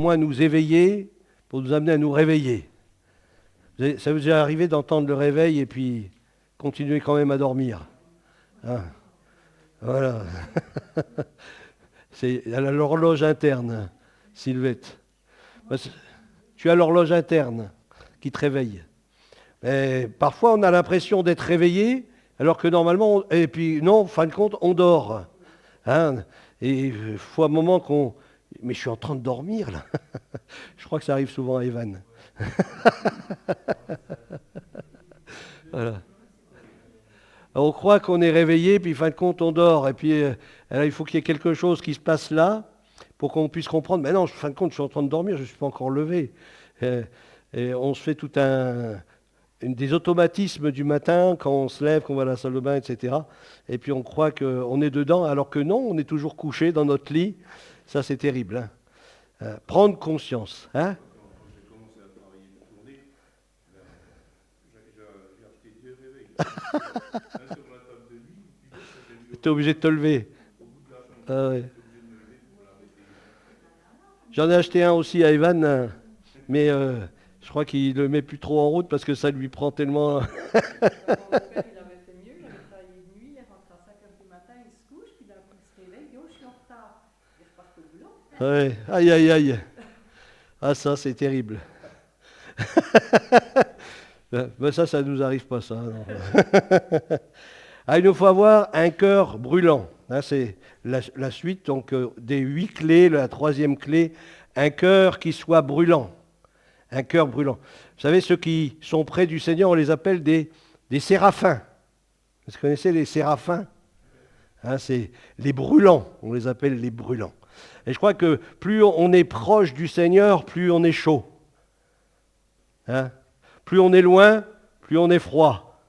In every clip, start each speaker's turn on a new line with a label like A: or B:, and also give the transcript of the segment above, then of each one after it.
A: moins nous éveiller pour nous amener à nous réveiller. Ça vous est arrivé d'entendre le réveil et puis continuer quand même à dormir, hein? Voilà. C'est l'horloge interne, Sylvette. Tu as l'horloge interne qui te réveille. Mais parfois, on a l'impression d'être réveillé, alors que normalement, et puis non, en fin de compte, on dort, hein? Et il faut un moment qu'on... Mais je suis en train de dormir, là. Je crois que ça arrive souvent à Evan. Voilà. On croit qu'on est réveillé, puis fin de compte, on dort. Et puis, alors, il faut qu'il y ait quelque chose qui se passe là pour qu'on puisse comprendre. Mais non, fin de compte, je suis en train de dormir, je ne suis pas encore levé. Et on se fait tout des automatismes du matin, quand on se lève, qu'on va à la salle de bain, etc. Et puis, on croit qu'on est dedans, alors que non, on est toujours couché dans notre lit. Ça, c'est terrible, hein. Prendre conscience, hein? Tu es obligé de te lever. Ah ouais. J'en ai acheté un aussi à Evan, mais je crois qu'il ne le met plus trop en route parce que ça lui prend tellement...
B: Mon père, il avait fait mieux, il avait travaillé de nuit, il rentre à 5 heures du matin, il se couche, puis d'un coup il se réveille, oh, je suis en retard. Il repart au boulot.
A: Ouais. Aïe, aïe, aïe. Ah, ça, c'est terrible. Mais ça ne nous arrive pas, ça. Non. Ah, il nous faut avoir un cœur brûlant. Hein, c'est la suite donc, des 8 clés, la troisième clé, un cœur qui soit brûlant. Un cœur brûlant. Vous savez, ceux qui sont près du Seigneur, on les appelle des séraphins. Vous connaissez les séraphins? Hein, c'est les brûlants, on les appelle les brûlants. Et je crois que plus on est proche du Seigneur, plus on est chaud. Hein? Plus on est loin, plus on est froid.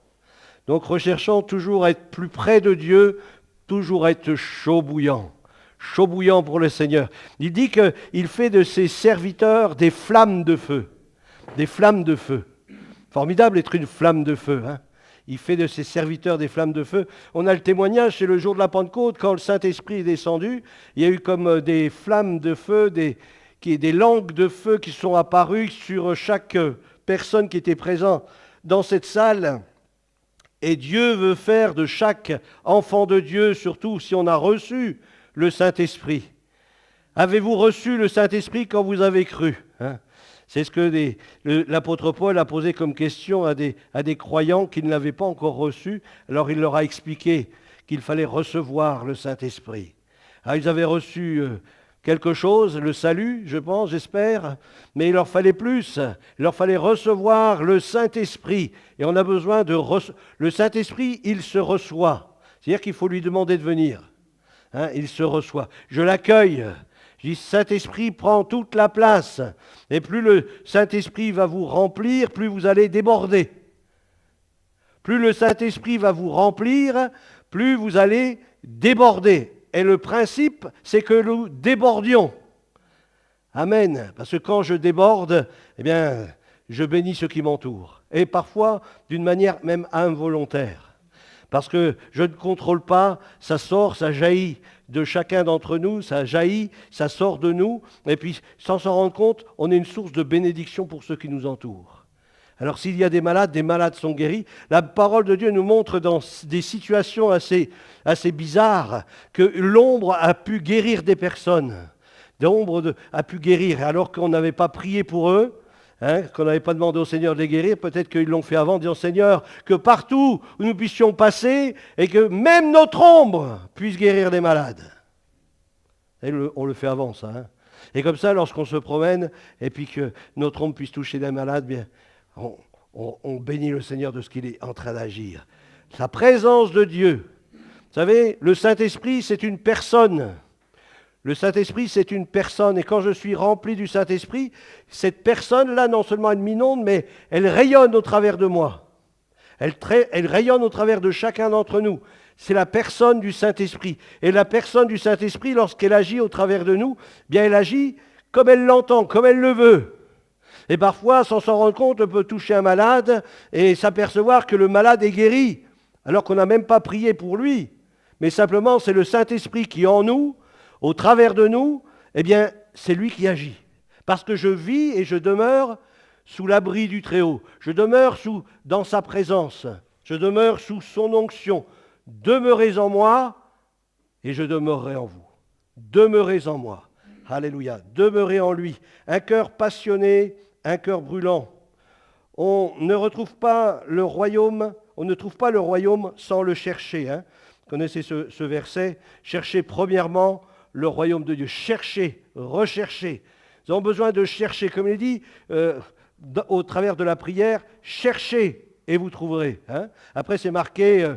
A: Donc recherchons toujours à être plus près de Dieu, toujours être chaud bouillant pour le Seigneur. Il dit qu'il fait de ses serviteurs des flammes de feu. Des flammes de feu. Formidable d'être une flamme de feu, hein? Il fait de ses serviteurs des flammes de feu. On a le témoignage, c'est le jour de la Pentecôte, quand le Saint-Esprit est descendu, il y a eu comme des flammes de feu, des langues de feu qui sont apparues sur chaque personne qui était présente dans cette salle. Et Dieu veut faire de chaque enfant de Dieu, surtout si on a reçu le Saint-Esprit. Avez-vous reçu le Saint-Esprit quand vous avez cru, hein? C'est ce que l'apôtre Paul a posé comme question à des croyants qui ne l'avaient pas encore reçu. Alors il leur a expliqué qu'il fallait recevoir le Saint-Esprit. Alors ils avaient reçu quelque chose, le salut, je pense, j'espère, mais il leur fallait plus. Il leur fallait recevoir le Saint-Esprit. Et on a besoin le Saint-Esprit, il se reçoit. C'est-à-dire qu'il faut lui demander de venir. Hein, il se reçoit. Je l'accueille. Je dis, Saint-Esprit prend toute la place. Et plus le Saint-Esprit va vous remplir, plus vous allez déborder. Plus le Saint-Esprit va vous remplir, plus vous allez déborder. Et le principe, c'est que nous débordions. Amen. Parce que quand je déborde, eh bien, je bénis ceux qui m'entourent. Et parfois, d'une manière même involontaire. Parce que je ne contrôle pas, ça sort, ça jaillit de chacun d'entre nous, ça jaillit, ça sort de nous, et puis sans s'en rendre compte, on est une source de bénédiction pour ceux qui nous entourent. Alors s'il y a des malades sont guéris. La parole de Dieu nous montre dans des situations assez bizarres que l'ombre a pu guérir des personnes. L'ombre a pu guérir alors qu'on n'avait pas prié pour eux. Hein, qu'on n'avait pas demandé au Seigneur de les guérir, peut-être qu'ils l'ont fait avant, en disant Seigneur, que partout où nous puissions passer, et que même notre ombre puisse guérir des malades. Et on le fait avant, ça. Hein. Et comme ça, lorsqu'on se promène, et puis que notre ombre puisse toucher des malades, bien, on bénit le Seigneur de ce qu'il est en train d'agir. La présence de Dieu. Vous savez, le Saint-Esprit, c'est une personne. Le Saint-Esprit, c'est une personne. Et quand je suis rempli du Saint-Esprit, cette personne-là, non seulement elle m'inonde, mais elle rayonne au travers de moi. Elle rayonne au travers de chacun d'entre nous. C'est la personne du Saint-Esprit. Et la personne du Saint-Esprit, lorsqu'elle agit au travers de nous, bien elle agit comme elle l'entend, comme elle le veut. Et parfois, sans s'en rendre compte, on peut toucher un malade et s'apercevoir que le malade est guéri, alors qu'on n'a même pas prié pour lui. Mais simplement, c'est le Saint-Esprit qui, en nous, au travers de nous, eh bien, c'est lui qui agit. Parce que je vis et je demeure sous l'abri du Très-Haut. Je demeure dans sa présence. Je demeure sous son onction. Demeurez en moi et je demeurerai en vous. Demeurez en moi. Alléluia. Demeurez en lui. Un cœur passionné, un cœur brûlant. On ne retrouve pas le royaume, on ne trouve pas le royaume sans le chercher. Hein. Vous connaissez ce verset? Cherchez premièrement le royaume de Dieu. Cherchez, recherchez. Nous avons besoin de chercher, comme il dit au travers de la prière, cherchez et vous trouverez. Hein. Après, c'est marqué,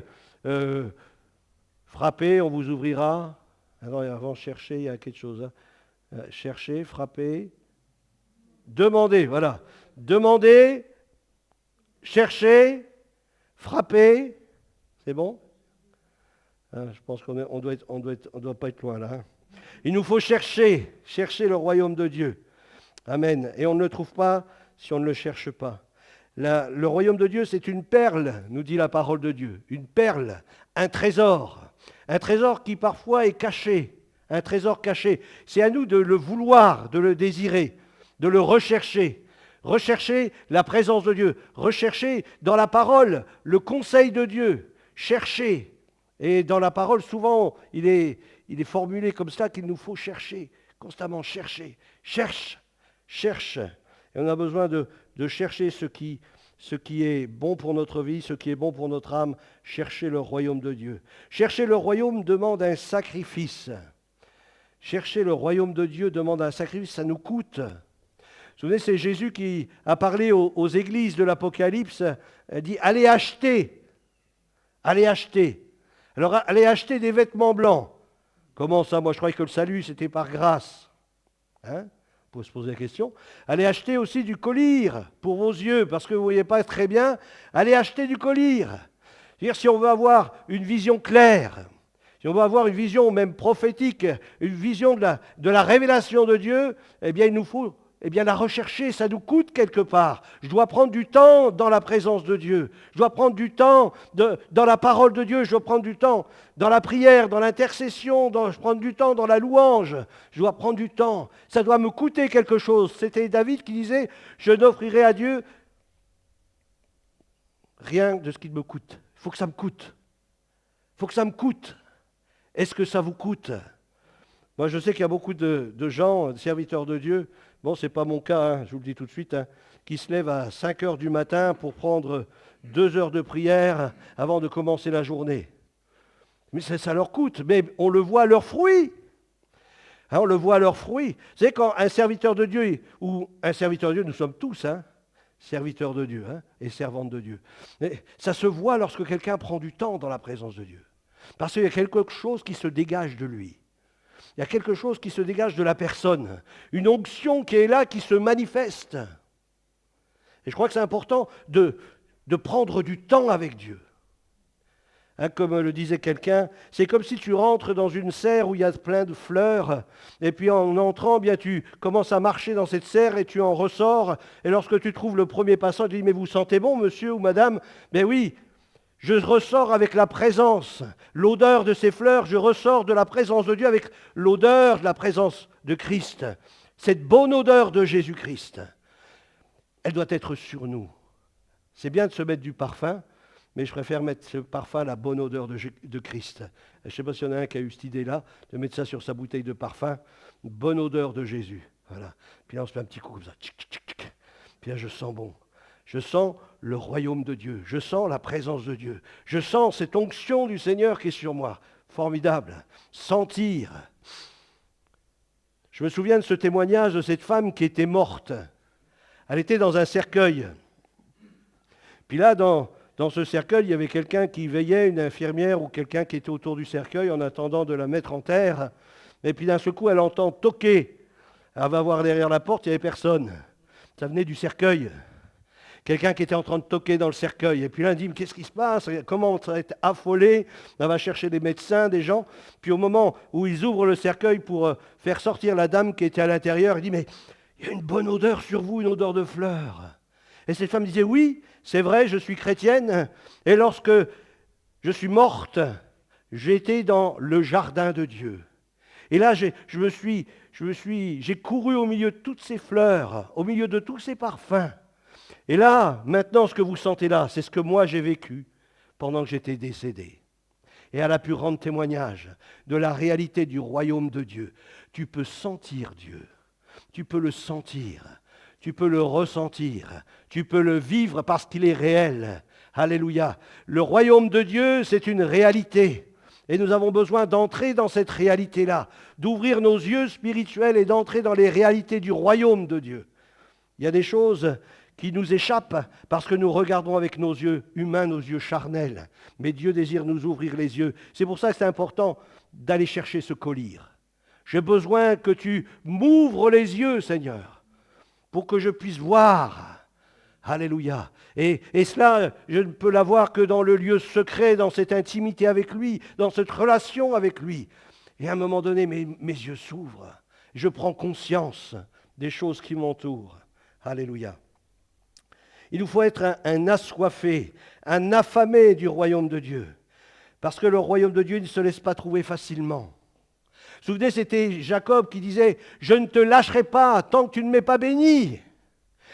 A: frappez, on vous ouvrira. Avant chercher, il y a quelque chose. Hein. Cherchez, frappez, demandez, voilà. Demandez, cherchez, frappez. C'est bon? Hein, je pense qu'on doit pas être loin là. Hein. Il nous faut chercher le royaume de Dieu. Amen. Et on ne le trouve pas si on ne le cherche pas. Le royaume de Dieu, c'est une perle, nous dit la parole de Dieu. Une perle, un trésor. Un trésor qui parfois est caché. Un trésor caché. C'est à nous de le vouloir, de le désirer, de le rechercher. Rechercher la présence de Dieu. Rechercher dans la parole le conseil de Dieu. Chercher. Et dans la parole, souvent, il est formulé comme ça qu'il nous faut chercher. Constamment chercher. Cherche. Et on a besoin de chercher ce qui est bon pour notre vie, ce qui est bon pour notre âme. Chercher le royaume de Dieu. Chercher le royaume demande un sacrifice. Chercher le royaume de Dieu demande un sacrifice, ça nous coûte. Vous vous souvenez, c'est Jésus qui a parlé aux églises de l'Apocalypse, dit « Allez acheter ». Alors, allez acheter des vêtements blancs. Comment ça? Moi, je croyais que le salut, c'était par grâce. Hein? On peut se poser la question. Allez acheter aussi du collyre pour vos yeux, parce que vous ne voyez pas très bien. Allez acheter du collyre. C'est-à-dire, si on veut avoir une vision claire, si on veut avoir une vision même prophétique, une vision de la révélation de Dieu, eh bien, il nous faut la rechercher, ça nous coûte quelque part. Je dois prendre du temps dans la présence de Dieu. Je dois prendre du temps dans la parole de Dieu. Je dois prendre du temps dans la prière, dans l'intercession. Je prends du temps dans la louange. Je dois prendre du temps. Ça doit me coûter quelque chose. C'était David qui disait, je n'offrirai à Dieu rien de ce qui me coûte. Il faut que ça me coûte. Il faut que ça me coûte. Est-ce que ça vous coûte? Moi, je sais qu'il y a beaucoup de gens, de serviteurs de Dieu, bon, ce n'est pas mon cas, hein, je vous le dis tout de suite, hein, qui se lèvent à 5 heures du matin pour prendre 2 heures de prière avant de commencer la journée. Mais ça leur coûte, mais on le voit à leurs fruits. Hein, on le voit à leurs fruits. Vous savez, quand un serviteur de Dieu, ou un serviteur de Dieu, nous sommes tous, hein, serviteurs de Dieu hein, et servantes de Dieu. Mais ça se voit lorsque quelqu'un prend du temps dans la présence de Dieu. Parce qu'il y a quelque chose qui se dégage de lui. Il y a quelque chose qui se dégage de la personne. Une onction qui est là, qui se manifeste. Et je crois que c'est important de prendre du temps avec Dieu. Hein, comme le disait quelqu'un, c'est comme si tu rentres dans une serre où il y a plein de fleurs, et puis en entrant, bien tu commences à marcher dans cette serre et tu en ressors, et lorsque tu trouves le premier passant, tu dis « Mais vous sentez bon, monsieur ou madame ?» Ben oui, je ressors avec la présence, l'odeur de ces fleurs, je ressors de la présence de Dieu avec l'odeur de la présence de Christ. Cette bonne odeur de Jésus-Christ, elle doit être sur nous. C'est bien de se mettre du parfum, mais je préfère mettre ce parfum, la bonne odeur de Christ. Je ne sais pas s'il y en a un qui a eu cette idée-là, de mettre ça sur sa bouteille de parfum, une bonne odeur de Jésus. Voilà. Puis là, on se fait un petit coup comme ça. Tchic, tchic, tchic. Puis là, je sens bon. Je sens le royaume de Dieu. Je sens la présence de Dieu. Je sens cette onction du Seigneur qui est sur moi. Formidable. Sentir. Je me souviens de ce témoignage de cette femme qui était morte. Elle était dans un cercueil. Puis là, dans ce cercueil, il y avait quelqu'un qui veillait, une infirmière ou quelqu'un qui était autour du cercueil en attendant de la mettre en terre. Et puis d'un seul coup, elle entend toquer. Elle va voir derrière la porte, il n'y avait personne. Ça venait du cercueil. Quelqu'un qui était en train de toquer dans le cercueil. Et puis là, elle dit, mais qu'est-ce qui se passe? Comment on est affolé? Elle va chercher des médecins, des gens. Puis au moment où ils ouvrent le cercueil pour faire sortir la dame qui était à l'intérieur, il dit, mais il y a une bonne odeur sur vous, une odeur de fleurs. Et cette femme disait, oui, c'est vrai, je suis chrétienne. Et lorsque je suis morte, j'étais dans le jardin de Dieu. Et là, j'ai couru au milieu de toutes ces fleurs, au milieu de tous ces parfums. Et là, maintenant, ce que vous sentez là, c'est ce que moi j'ai vécu pendant que j'étais décédé. Et elle a pu rendre témoignage de la réalité du royaume de Dieu. Tu peux sentir Dieu, tu peux le sentir, tu peux le ressentir, tu peux le vivre parce qu'il est réel. Alléluia. Le royaume de Dieu, c'est une réalité. Et nous avons besoin d'entrer dans cette réalité-là, d'ouvrir nos yeux spirituels et d'entrer dans les réalités du royaume de Dieu. Il y a des choses qui nous échappent parce que nous regardons avec nos yeux humains, nos yeux charnels. Mais Dieu désire nous ouvrir les yeux. C'est pour ça que c'est important d'aller chercher ce collier. J'ai besoin que tu m'ouvres les yeux, Seigneur, pour que je puisse voir. Alléluia. Et cela, je ne peux l'avoir que dans le lieu secret, dans cette intimité avec lui, dans cette relation avec lui. Et à un moment donné, mes yeux s'ouvrent. Je prends conscience des choses qui m'entourent. Alléluia. Il nous faut être un assoiffé, un affamé du royaume de Dieu. Parce que le royaume de Dieu ne se laisse pas trouver facilement. Vous vous souvenez, c'était Jacob qui disait « Je ne te lâcherai pas tant que tu ne m'aies pas béni ».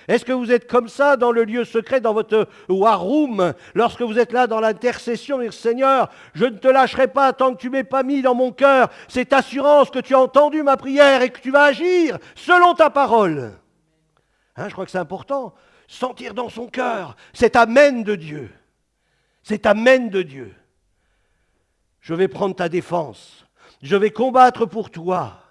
A: Est-ce que vous êtes comme ça dans le lieu secret, dans votre war room, lorsque vous êtes là dans l'intercession, dire Seigneur, je ne te lâcherai pas tant que tu ne m'aies pas mis dans mon cœur cette assurance que tu as entendu ma prière et que tu vas agir selon ta parole. Je crois que c'est important. Sentir dans son cœur cet amen de Dieu. Cet amen de Dieu. Je vais prendre ta défense. Je vais combattre pour toi.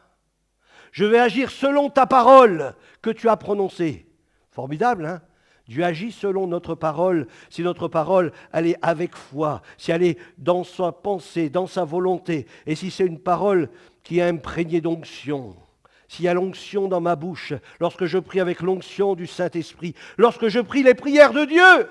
A: Je vais agir selon ta parole que tu as prononcée. Formidable, hein? Dieu agit selon notre parole. Si notre parole, elle est avec foi, si elle est dans sa pensée, dans sa volonté, et si c'est une parole qui est imprégnée d'onction, s'il y a l'onction dans ma bouche, lorsque je prie avec l'onction du Saint-Esprit, lorsque je prie les prières de Dieu,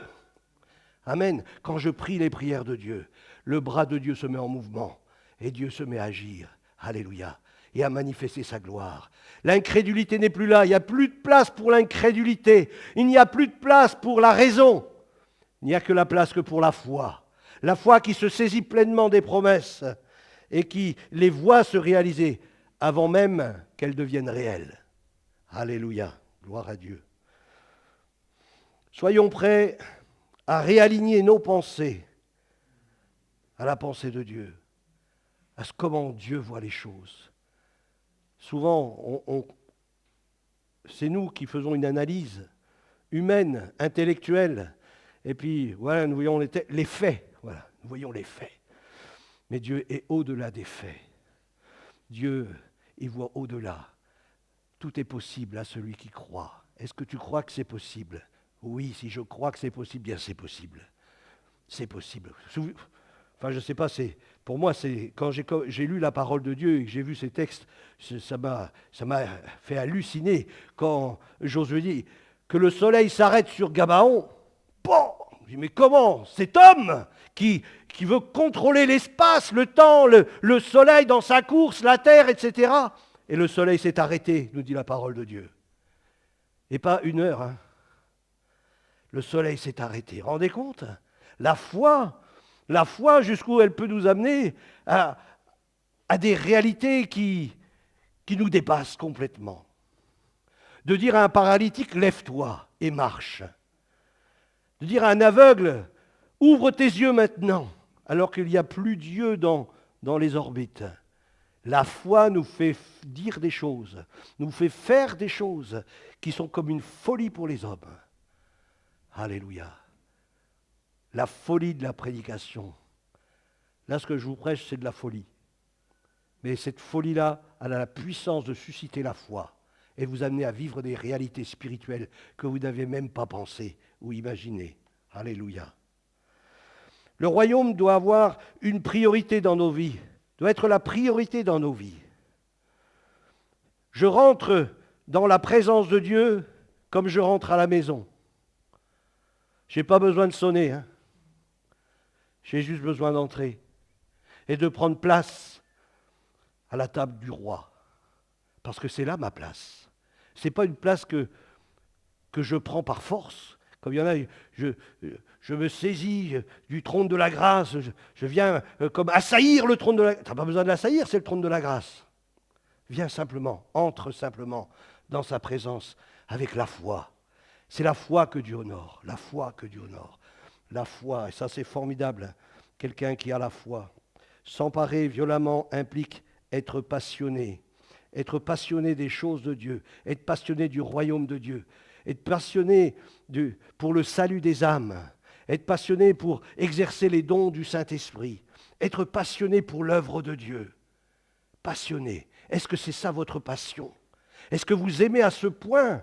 A: amen, quand je prie les prières de Dieu, le bras de Dieu se met en mouvement et Dieu se met à agir, alléluia, et à manifester sa gloire. L'incrédulité n'est plus là, il n'y a plus de place pour l'incrédulité, il n'y a plus de place pour la raison, il n'y a que la place que pour la foi qui se saisit pleinement des promesses et qui les voit se réaliser avant même qu'elles deviennent réelles. Alléluia, gloire à Dieu. Soyons prêts à réaligner nos pensées à la pensée de Dieu, à comment Dieu voit les choses. Souvent, c'est nous qui faisons une analyse humaine, intellectuelle, et puis voilà, nous voyons les faits. Voilà, nous voyons les faits. Mais Dieu est au-delà des faits. Dieu, il voit au-delà. Tout est possible à celui qui croit. Est-ce que tu crois que c'est possible? Oui, si je crois que c'est possible, bien c'est possible. C'est possible. Enfin, je ne sais pas, pour moi, quand j'ai lu la parole de Dieu et que j'ai vu ces textes, ça m'a fait halluciner quand Josué dit que le soleil s'arrête sur Gabaon. Bon, je dis, mais comment? Cet homme qui veut contrôler l'espace, le temps, le soleil dans sa course, la terre, etc. Et le soleil s'est arrêté, nous dit la parole de Dieu. Et pas une heure. Hein. Le soleil s'est arrêté. Rendez compte? La foi jusqu'où elle peut nous amener à des réalités qui nous dépassent complètement. De dire à un paralytique, lève-toi et marche. De dire à un aveugle, ouvre tes yeux maintenant, alors qu'il n'y a plus Dieu dans les orbites. La foi nous fait dire des choses, nous fait faire des choses qui sont comme une folie pour les hommes. Alléluia. La folie de la prédication. Là, ce que je vous prêche, c'est de la folie. Mais cette folie-là, elle a la puissance de susciter la foi et vous amener à vivre des réalités spirituelles que vous n'avez même pas pensées ou imaginées. Alléluia. Le royaume doit avoir une priorité dans nos vies, doit être la priorité dans nos vies. Je rentre dans la présence de Dieu comme je rentre à la maison. Je n'ai pas besoin de sonner, hein. J'ai juste besoin d'entrer et de prendre place à la table du roi. Parce que c'est là ma place. Ce n'est pas une place que je prends par force. Comme il y en a, je me saisis du trône de la grâce. Je viens comme assaillir le trône de la grâce. Tu n'as pas besoin de l'assaillir, c'est le trône de la grâce. Viens simplement, entre simplement dans sa présence avec la foi. C'est la foi que Dieu honore, la foi que Dieu honore. La foi, et ça c'est formidable, quelqu'un qui a la foi. S'emparer violemment implique être passionné des choses de Dieu, être passionné du royaume de Dieu, être passionné pour le salut des âmes, être passionné pour exercer les dons du Saint-Esprit, être passionné pour l'œuvre de Dieu. Passionné. Est-ce que c'est ça votre passion? Est-ce que vous aimez à ce point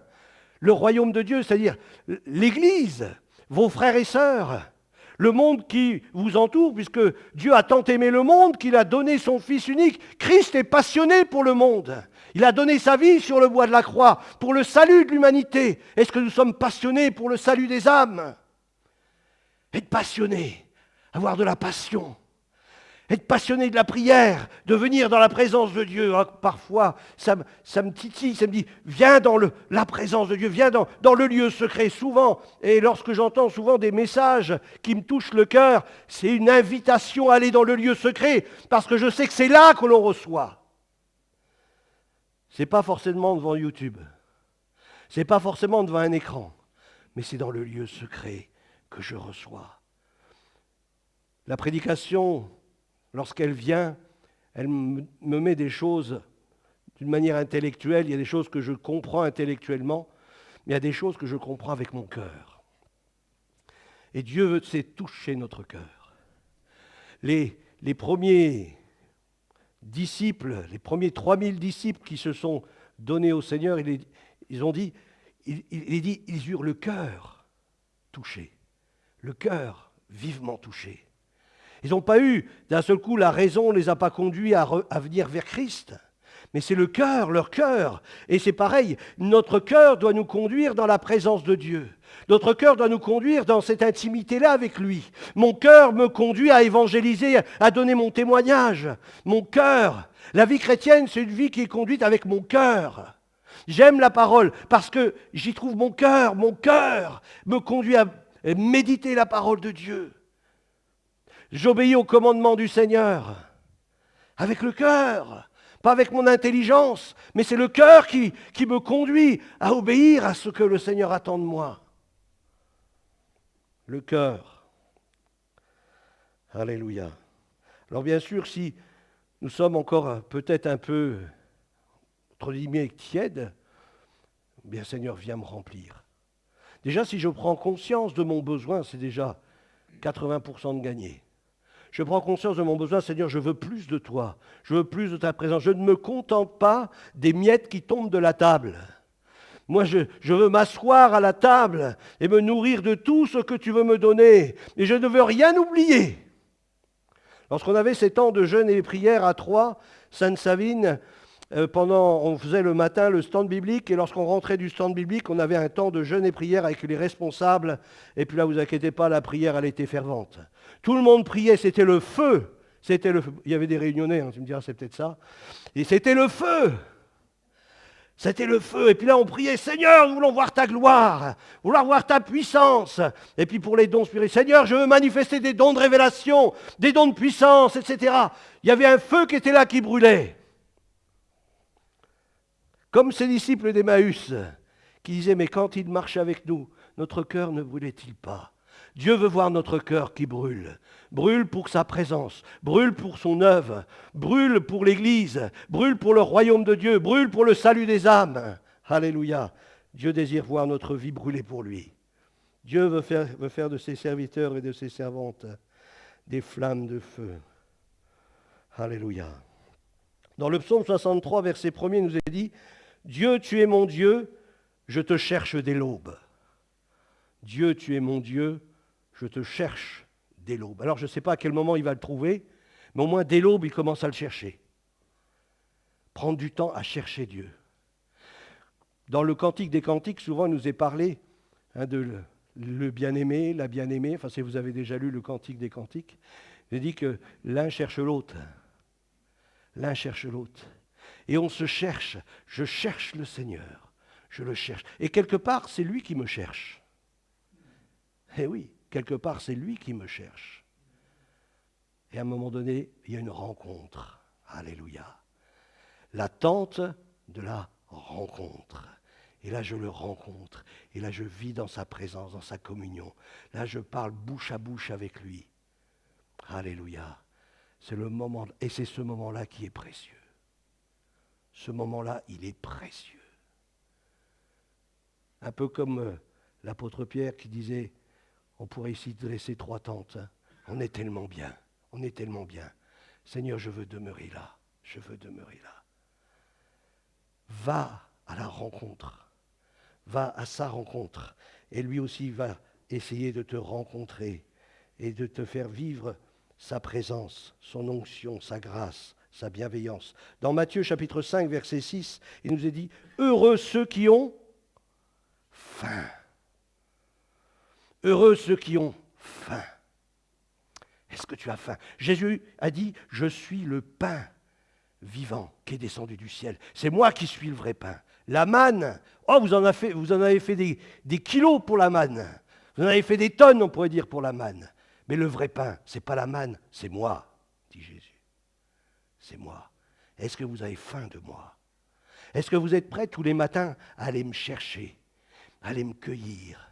A: le royaume de Dieu, c'est-à-dire l'Église, vos frères et sœurs, le monde qui vous entoure, puisque Dieu a tant aimé le monde qu'il a donné son Fils unique. Christ est passionné pour le monde. Il a donné sa vie sur le bois de la croix pour le salut de l'humanité. Est-ce que nous sommes passionnés pour le salut des âmes? Être passionné, avoir de la passion. Être passionné de la prière, de venir dans la présence de Dieu. Parfois, ça me titille, ça me dit, viens dans la présence de Dieu, viens dans le lieu secret. Souvent, et lorsque j'entends souvent des messages qui me touchent le cœur, c'est une invitation à aller dans le lieu secret, parce que je sais que c'est là que l'on reçoit. Ce n'est pas forcément devant YouTube, ce n'est pas forcément devant un écran, mais c'est dans le lieu secret que je reçois. La prédication, lorsqu'elle vient, elle me met des choses d'une manière intellectuelle. Il y a des choses que je comprends intellectuellement, mais il y a des choses que je comprends avec mon cœur. Et Dieu sait toucher notre cœur. Les premiers disciples, les premiers 3000 disciples qui se sont donnés au Seigneur, ils ont dit, ils eurent le cœur touché, le cœur vivement touché. Ils n'ont pas eu, d'un seul coup, la raison ne les a pas conduits à venir vers Christ. Mais c'est le cœur, leur cœur. Et c'est pareil, notre cœur doit nous conduire dans la présence de Dieu. Notre cœur doit nous conduire dans cette intimité-là avec lui. Mon cœur me conduit à évangéliser, à donner mon témoignage. Mon cœur, la vie chrétienne, c'est une vie qui est conduite avec mon cœur. J'aime la parole parce que j'y trouve mon cœur. Mon cœur me conduit à méditer la parole de Dieu. J'obéis au commandement du Seigneur avec le cœur, pas avec mon intelligence, mais c'est le cœur qui me conduit à obéir à ce que le Seigneur attend de moi. Le cœur. Alléluia. Alors bien sûr, si nous sommes encore peut-être un peu, entre guillemets, tièdes, bien Seigneur, viens me remplir. Déjà, si je prends conscience de mon besoin, c'est déjà 80% de gagné. Je prends conscience de mon besoin, Seigneur, je veux plus de toi, je veux plus de ta présence. Je ne me contente pas des miettes qui tombent de la table. Moi, je veux m'asseoir à la table et me nourrir de tout ce que tu veux me donner. Et je ne veux rien oublier. Lorsqu'on avait ces temps de jeûne et prière à Troyes, Sainte-Savine, on faisait le matin le stand biblique, et lorsqu'on rentrait du stand biblique, on avait un temps de jeûne et prière avec les responsables. Et puis là, vous inquiétez pas, la prière, elle était fervente. Tout le monde priait, c'était le feu. Il y avait des réunionnais, tu me diras, c'est peut-être ça. Et c'était le feu. C'était le feu. Et puis là, on priait, Seigneur, nous voulons voir ta gloire, vouloir voir ta puissance. Et puis pour les dons spirituels, Seigneur, je veux manifester des dons de révélation, des dons de puissance, etc. Il y avait un feu qui était là, qui brûlait. Comme ces disciples d'Emmaüs, qui disaient, mais quand il marchait avec nous, notre cœur ne brûlait-il pas? Dieu veut voir notre cœur qui brûle. Brûle pour sa présence, brûle pour son œuvre, brûle pour l'Église, brûle pour le royaume de Dieu, brûle pour le salut des âmes. Alléluia. Dieu désire voir notre vie brûler pour lui. Dieu veut faire de ses serviteurs et de ses servantes des flammes de feu. Alléluia. Dans le psaume 63, verset 1er, il nous est dit, « Dieu, tu es mon Dieu, je te cherche dès l'aube. » Dieu, tu es mon Dieu, je te cherche dès l'aube. Alors je ne sais pas à quel moment il va le trouver, mais au moins dès l'aube, il commence à le chercher. Prendre du temps à chercher Dieu. Dans le Cantique des Cantiques, souvent il nous est parlé de le bien-aimé, la bien-aimée. Enfin, si vous avez déjà lu le Cantique des Cantiques, il dit que l'un cherche l'autre. L'un cherche l'autre. Et on se cherche. Je cherche le Seigneur. Je le cherche. Et quelque part, c'est lui qui me cherche. Eh oui, quelque part, c'est lui qui me cherche. Et à un moment donné, il y a une rencontre. Alléluia. l'attente de la rencontre. Et là, je le rencontre. Et là, je vis dans sa présence, dans sa communion. Là, je parle bouche à bouche avec lui. Alléluia. C'est le moment, et c'est ce moment-là qui est précieux. Ce moment-là, il est précieux. Un peu comme l'apôtre Pierre qui disait, on pourrait ici dresser 3 tentes. Hein. On est tellement bien, on est tellement bien. Seigneur, je veux demeurer là, je veux demeurer là. Va à la rencontre, va à sa rencontre. Et lui aussi va essayer de te rencontrer et de te faire vivre sa présence, son onction, sa grâce, sa bienveillance. Dans Matthieu chapitre 5, verset 6, il nous est dit, heureux ceux qui ont faim. Heureux ceux qui ont faim. Est-ce que tu as faim? Jésus a dit, je suis le pain vivant qui est descendu du ciel. C'est moi qui suis le vrai pain. La manne, oh, vous en avez fait des kilos pour la manne. Vous en avez fait des tonnes, on pourrait dire, pour la manne. Mais le vrai pain, ce n'est pas la manne, c'est moi, dit Jésus. C'est moi. Est-ce que vous avez faim de moi? Est-ce que vous êtes prêts tous les matins à aller me chercher, à aller me cueillir,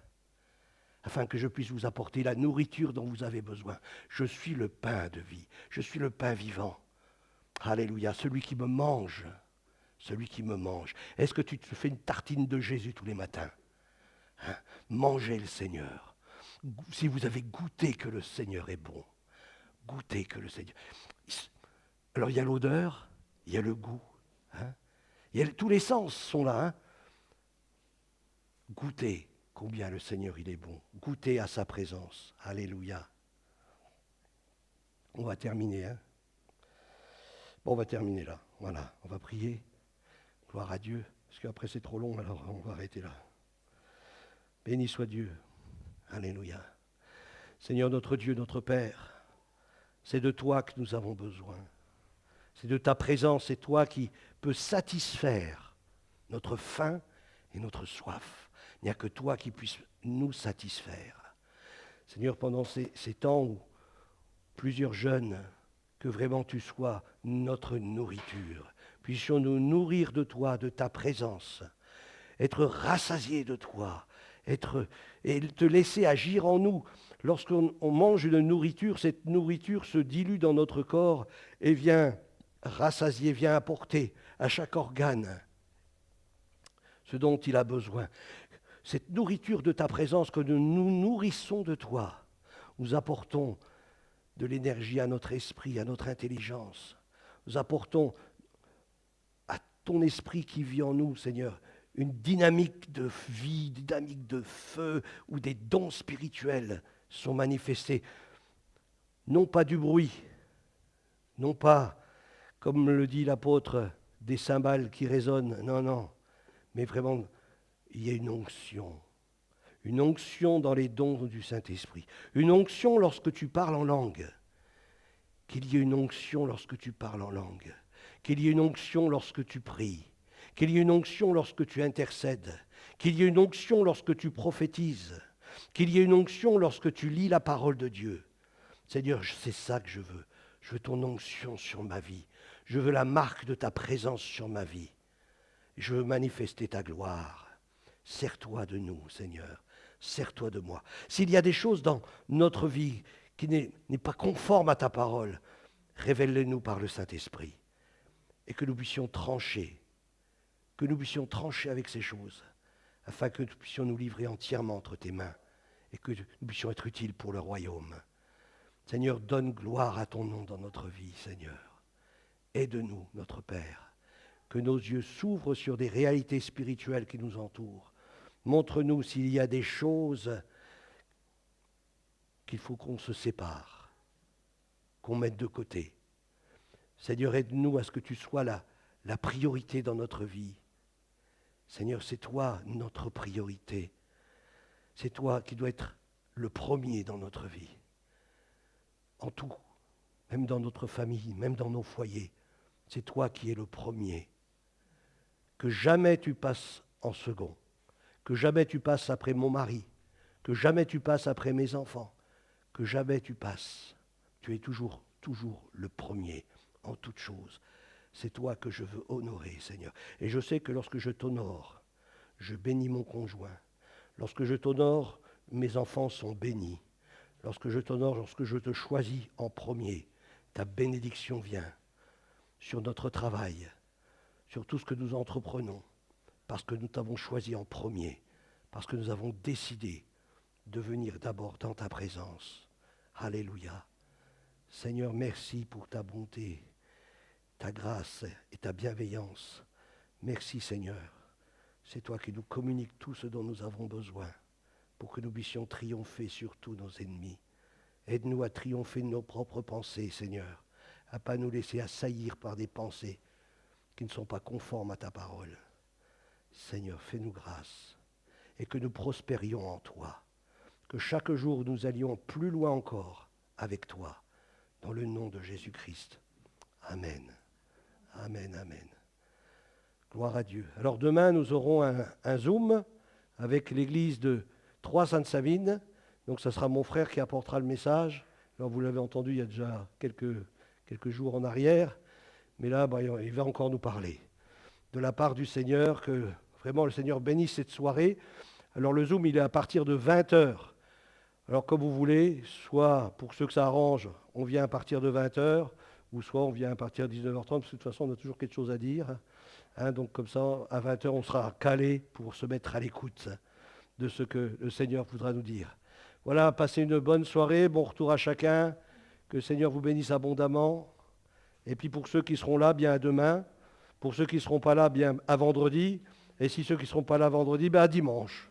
A: afin que je puisse vous apporter la nourriture dont vous avez besoin? Je suis le pain de vie, je suis le pain vivant. Alléluia, celui qui me mange, celui qui me mange. Est-ce que tu te fais une tartine de Jésus tous les matins? Hein? Mangez le Seigneur. Si vous avez goûté que le Seigneur est bon, goûtez que le Seigneur... Alors il y a l'odeur, il y a le goût. Hein? Tous les sens sont là. Hein? Goûtez combien le Seigneur il est bon. Goûtez à sa présence. Alléluia. On va terminer. Hein? Bon, on va terminer là. Voilà, on va prier. Gloire à Dieu. Parce qu'après c'est trop long, alors on va arrêter là. Béni soit Dieu. Alléluia. Seigneur notre Dieu, notre Père, c'est de toi que nous avons besoin. C'est de ta présence, c'est toi qui peux satisfaire notre faim et notre soif. Il n'y a que toi qui puisses nous satisfaire. Seigneur, pendant ces temps où plusieurs jeunes, que vraiment tu sois notre nourriture, puissions nous nourrir de toi, de ta présence, être rassasiés de toi, et te laisser agir en nous. Lorsqu'on mange une nourriture, cette nourriture se dilue dans notre corps et vient rassasier, vient apporter à chaque organe ce dont il a besoin. Cette nourriture de ta présence, que nous nous nourrissons de toi, nous apportons de l'énergie à notre esprit, à notre intelligence. Nous apportons à ton esprit qui vit en nous, Seigneur, une dynamique de vie, une dynamique de feu, où des dons spirituels sont manifestés. Non pas du bruit, non pas, comme le dit l'apôtre, des cymbales qui résonnent, non, non, mais vraiment, il y a une onction dans les dons du Saint-Esprit, une onction lorsque tu parles en langue, qu'il y ait une onction lorsque tu parles en langue, qu'il y ait une onction lorsque tu pries, qu'il y ait une onction lorsque tu intercèdes, qu'il y ait une onction lorsque tu prophétises, qu'il y ait une onction lorsque tu lis la parole de Dieu. Seigneur, c'est ça que je veux. Je veux ton onction sur ma vie. Je veux la marque de ta présence sur ma vie. Je veux manifester ta gloire. Sers-toi de nous, Seigneur. Sers-toi de moi. S'il y a des choses dans notre vie qui n'est pas conforme à ta parole, révèle-les-nous par le Saint-Esprit. Et que nous puissions trancher. Que nous puissions trancher avec ces choses, afin que nous puissions nous livrer entièrement entre tes mains et que nous puissions être utiles pour le royaume. Seigneur, donne gloire à ton nom dans notre vie, Seigneur. Aide-nous, notre Père, que nos yeux s'ouvrent sur des réalités spirituelles qui nous entourent. Montre-nous s'il y a des choses qu'il faut qu'on se sépare, qu'on mette de côté. Seigneur, aide-nous à ce que tu sois la priorité dans notre vie. Seigneur, c'est toi notre priorité. C'est toi qui dois être le premier dans notre vie. En tout, même dans notre famille, même dans nos foyers. C'est toi qui es le premier. Que jamais tu passes en second. Que jamais tu passes après mon mari. Que jamais tu passes après mes enfants. Que jamais tu passes. Tu es toujours le premier en toutes choses. C'est toi que je veux honorer, Seigneur. Et je sais que lorsque je t'honore, je bénis mon conjoint. Lorsque je t'honore, mes enfants sont bénis. Lorsque je t'honore, lorsque je te choisis en premier, ta bénédiction vient sur notre travail, sur tout ce que nous entreprenons, parce que nous t'avons choisi en premier, parce que nous avons décidé de venir d'abord dans ta présence. Alléluia. Seigneur, merci pour ta bonté, ta grâce et ta bienveillance. Merci, Seigneur. C'est toi qui nous communiques tout ce dont nous avons besoin pour que nous puissions triompher sur tous nos ennemis. Aide-nous à triompher de nos propres pensées, Seigneur, à ne pas nous laisser assaillir par des pensées qui ne sont pas conformes à ta parole. Seigneur, fais-nous grâce et que nous prospérions en toi, que chaque jour nous allions plus loin encore avec toi, dans le nom de Jésus-Christ. Amen. Amen, amen. Gloire à Dieu. Alors demain, nous aurons un Zoom avec l'église de Troyes-Sainte-Savine. Donc ça sera mon frère qui apportera le message. Alors vous l'avez entendu il y a déjà quelques jours en arrière. Mais là, il va encore nous parler de la part du Seigneur, que vraiment le Seigneur bénisse cette soirée. Alors le Zoom, il est à partir de 20h. Alors comme vous voulez, soit pour ceux que ça arrange, on vient à partir de 20h, ou soit on vient à partir de 19h30, parce que de toute façon, on a toujours quelque chose à dire. Donc comme ça, à 20h, on sera calé pour se mettre à l'écoute de ce que le Seigneur voudra nous dire. Voilà, passez une bonne soirée, bon retour à chacun, que le Seigneur vous bénisse abondamment. Et puis pour ceux qui seront là, bien à demain. Pour ceux qui ne seront pas là, bien à vendredi. Et si ceux qui ne seront pas là vendredi, bien à dimanche.